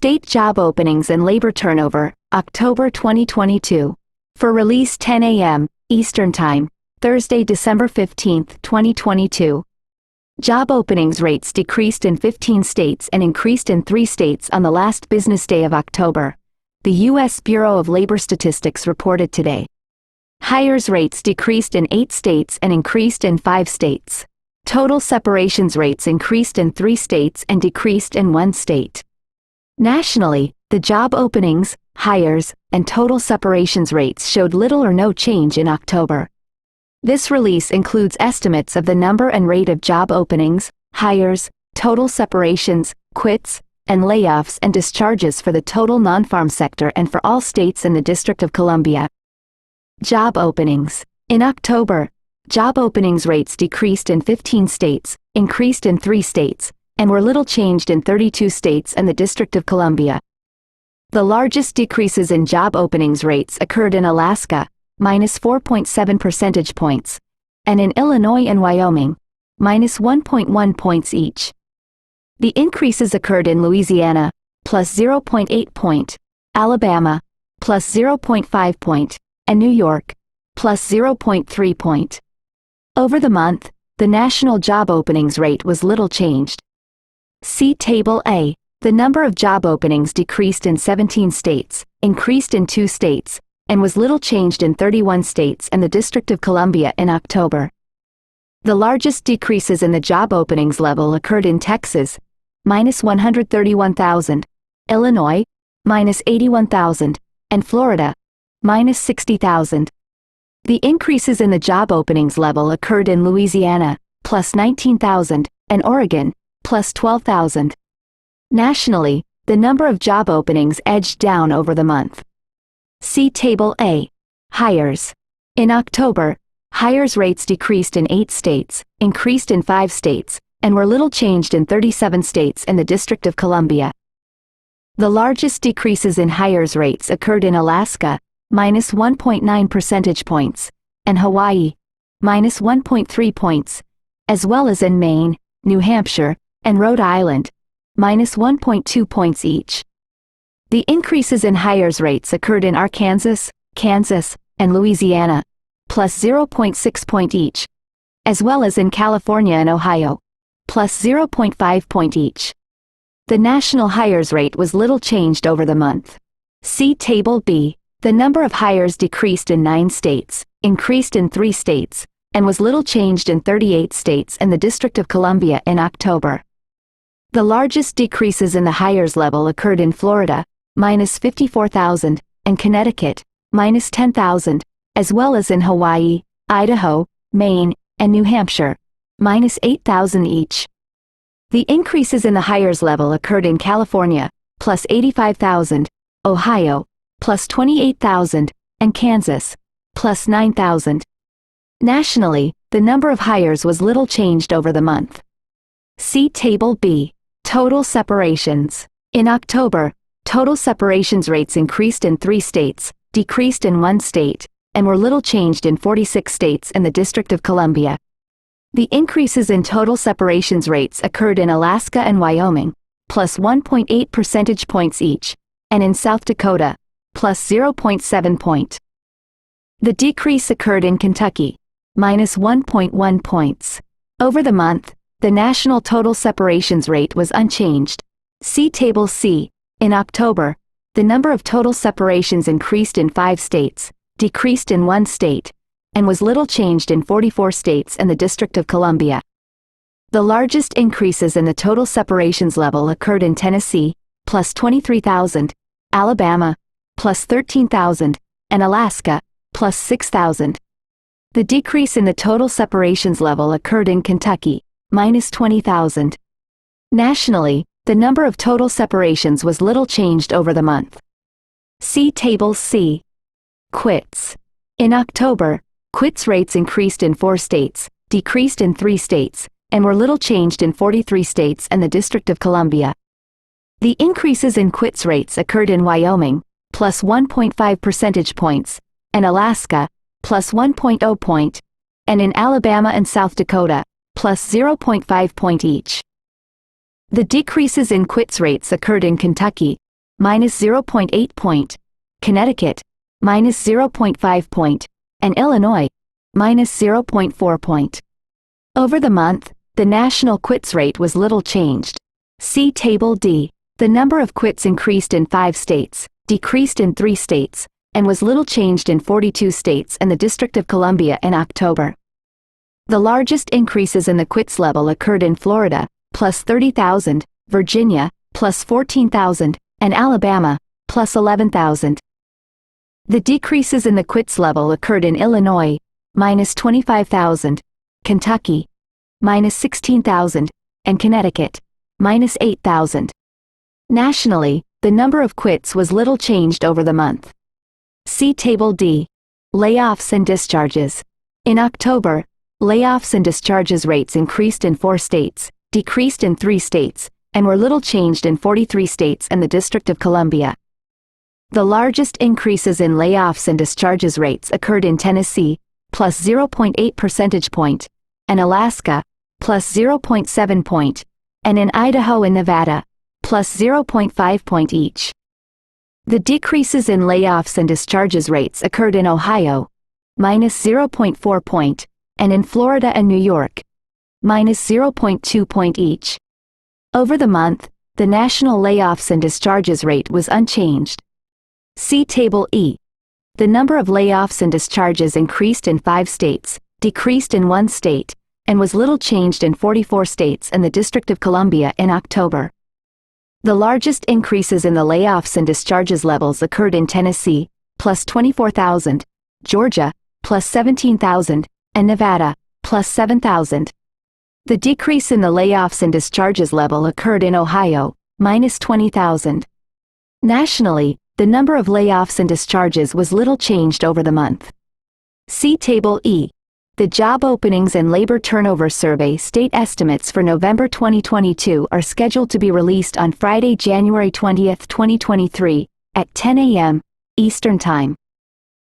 State job openings and labor turnover, October 2022. For release 10 a.m. Eastern Time, Thursday, December 15, 2022. Job openings rates decreased in 15 states and increased in 3 states on the last business day of October, the U.S. Bureau of Labor Statistics reported today. Hires rates decreased in 8 states and increased in 5 states. Total separations rates increased in 3 states and decreased in 1 state. Nationally, the job openings, hires, and total separations rates showed little or no change in October. This release includes estimates of the number and rate of job openings, hires, total separations, quits, and layoffs and discharges for the total non-farm sector and for all states in the District of Columbia. Job openings. In October, job openings rates decreased in 15 states, increased in 3 states, and were little changed in 32 states and the District of Columbia. The largest decreases in job openings rates occurred in Alaska, minus 4.7 percentage points, and in Illinois and Wyoming, minus 1.1 points each. The increases occurred in Louisiana, plus 0.8 point, Alabama, plus 0.5 point, and New York, plus 0.3 point. Over the month, the national job openings rate was little changed. See Table A. The number of job openings decreased in 17 states, increased in 2 states, and was little changed in 31 states and the District of Columbia in October. The largest decreases in the job openings level occurred in Texas, minus 131,000, Illinois, minus 81,000, and Florida, minus 60,000. The increases in the job openings level occurred in Louisiana, plus 19,000, and Oregon, plus 12,000. Nationally, the number of job openings edged down over the month. See Table A. Hires. In October, hires rates decreased in 8 states, increased in 5 states, and were little changed in 37 states and the District of Columbia. The largest decreases in hires rates occurred in Alaska, minus 1.9 percentage points, and Hawaii, minus 1.3 points, as well as in Maine, New Hampshire, and Rhode Island, minus 1.2 points each. The increases in hires rates occurred in Arkansas, Kansas, and Louisiana, plus 0.6 point each, as well as in California and Ohio, plus 0.5 point each. The national hires rate was little changed over the month. See Table B. The number of hires decreased in 9 states, increased in 3 states, and was little changed in 38 states and the District of Columbia in October. The largest decreases in the hires level occurred in Florida, minus 54,000, and Connecticut, minus 10,000, as well as in Hawaii, Idaho, Maine, and New Hampshire, minus 8,000 each. The increases in the hires level occurred in California, plus 85,000, Ohio, plus 28,000, and Kansas, plus 9,000. Nationally, the number of hires was little changed over the month. See Table B. Total separations. In October, total separations rates increased in 3 states, decreased in 1 state, and were little changed in 46 states and the District of Columbia. The increases in total separations rates occurred in Alaska and Wyoming, plus 1.8 percentage points each, and in South Dakota, plus 0.7 point. The decrease occurred in Kentucky, minus 1.1 points. Over the month, the national total separations rate was unchanged. See Table C. In October, the number of total separations increased in 5 states, decreased in 1 state, and was little changed in 44 states and the District of Columbia. The largest increases in the total separations level occurred in Tennessee, plus 23,000, Alabama, plus 13,000, and Alaska, plus 6,000. The decrease in the total separations level occurred in Kentucky, minus 20,000. Nationally, the number of total separations was little changed over the month. See Table C. Quits. In October, quits rates increased in 4 states, decreased in 3 states, and were little changed in 43 states and the District of Columbia. The increases in quits rates occurred in Wyoming, plus 1.5 percentage points, and Alaska, plus 1.0 point, and in Alabama and South Dakota, plus 0.5 point each. The decreases in quits rates occurred in Kentucky, minus 0.8 point, Connecticut, minus 0.5 point, and Illinois, minus 0.4 point. Over the month, the national quits rate was little changed. See Table D. The number of quits increased in 5 states, decreased in 3 states, and was little changed in 42 states and the District of Columbia in October. The largest increases in the quits level occurred in Florida, plus 30,000, Virginia, plus 14,000, and Alabama, plus 11,000. The decreases in the quits level occurred in Illinois, minus 25,000, Kentucky, minus 16,000, and Connecticut, minus 8,000. Nationally, the number of quits was little changed over the month. See Table D. Layoffs and discharges. In October, layoffs and discharges rates increased in 4 states, decreased in 3 states, and were little changed in 43 states and the District of Columbia. The largest increases in layoffs and discharges rates occurred in Tennessee, plus 0.8 percentage point, and Alaska, plus 0.7 point, and in Idaho and Nevada, plus 0.5 point each. The decreases in layoffs and discharges rates occurred in Ohio, minus 0.4 point, and in Florida and New York, minus 0.2 point each. Over the month, the national layoffs and discharges rate was unchanged. See Table E. The number of layoffs and discharges increased in 5 states, decreased in 1 state, and was little changed in 44 states and the District of Columbia in October. The largest increases in the layoffs and discharges levels occurred in Tennessee, plus 24,000, Georgia, plus 17,000, and Nevada, plus 7,000. The decrease in the layoffs and discharges level occurred in Ohio, minus 20,000. Nationally, the number of layoffs and discharges was little changed over the month. See Table E. The Job Openings and Labor Turnover Survey state estimates for November 2022 are scheduled to be released on Friday, January 20, 2023, at 10 a.m. Eastern Time.